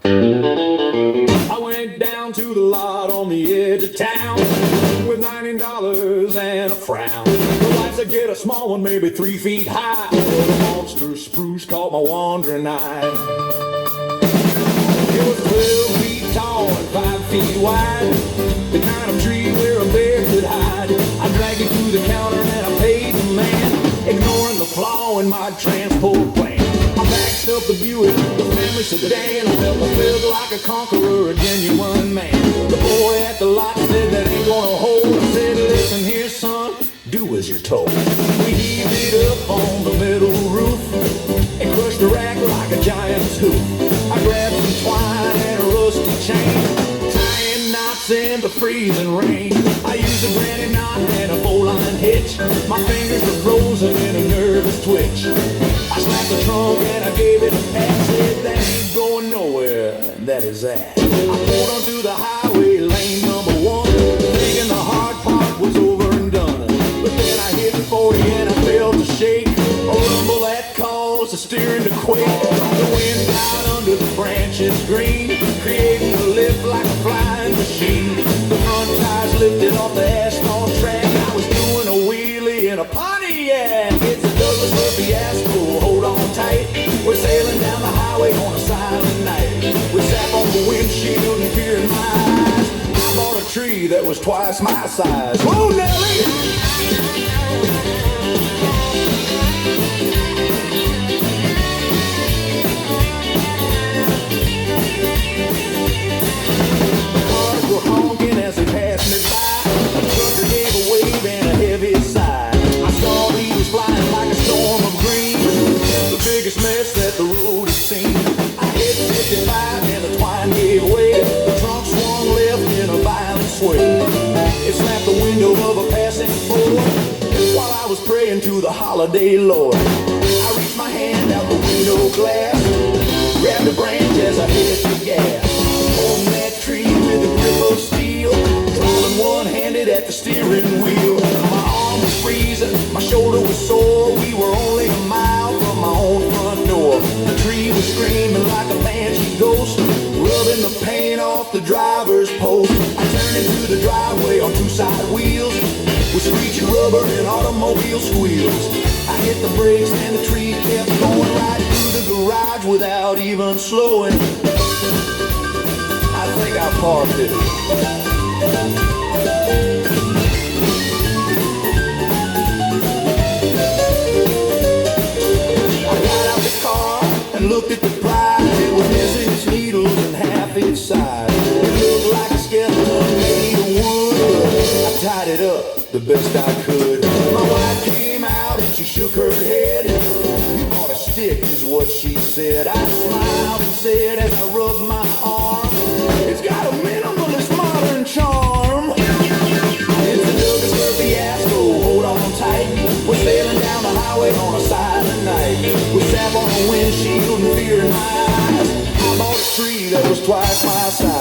I went down to the lot on the edge of town with $19 and a frown. The lights I get a small one, maybe 3 feet high. The monster spruce caught my wandering eye. It was 12 feet tall and 5 feet wide, the kind of tree where a bear could hide. I dragged it to the counter and I paid the man, ignoring the flaw in my transport plan. I backed up the Buick, the family sedan. I felt like a conqueror, a genuine man. The boy at the lot said that ain't gonna hold. I said, listen here, son, do as you're told. We heaved it up on the middle roof and crushed the rack like a giant's hoof. I grabbed some twine and a rusty chain, tying knots in the freezing rain. I used a granny knot and a bowline hitch. My fingers were frozen in a nervous twitch. I slapped the trunk and I gave it a pat. Said that ain't going nowhere, and that is that. I pulled onto the highway, lane number 1, thinking the hard part was over and done. But then I hit 40 and I felt a shake, a rumble that caused the steering to quake. The wind died under the branches green, creating a lift like a flying machine. The front tires lifted off the asphalt track. I was doing a wheelie in a Pontiac. It's a Fir Fiasco, hold on tight. We're sailing down the highway on a silent night. We sat on the windshield and tear in my eyes. I bought a tree that was twice my size. Whoa, Nelly! Mess that the road has seen. I hit 55 and the twine gave way. The trunk swung left in a violent sway. It slapped the window of a passing Ford while I was praying to the holiday Lord. I reached my hand out the window glass, grabbed a branch as I hit the gas. Holding that tree with a grip of steel, driving one-handed at the steering wheel. My arm was freezing, my shoulder was sore. We were only a mile from my own front door. The tree was screaming like a banshee ghost, rubbing the paint off the driver's post. I turned into the driveway on 2 side wheels, with screeching rubber and automobile squeals. I hit the brakes and the tree kept going right through the garage without even slowing. I think I parked it. Looked at the prize, it was missing its needles and half its size. It looked like a skeleton made of wood. I tied it up the best I could. My wife came out and she shook her head. You bought a stick is what she said. I smiled and said as I rubbed my arm, it's got a minimalist modern charm. It's the Fir Fiasco, hold on tight. We're sailing down the highway on a silent night. We sat on the windshield and fear in my eyes. I bought a tree that was twice my size.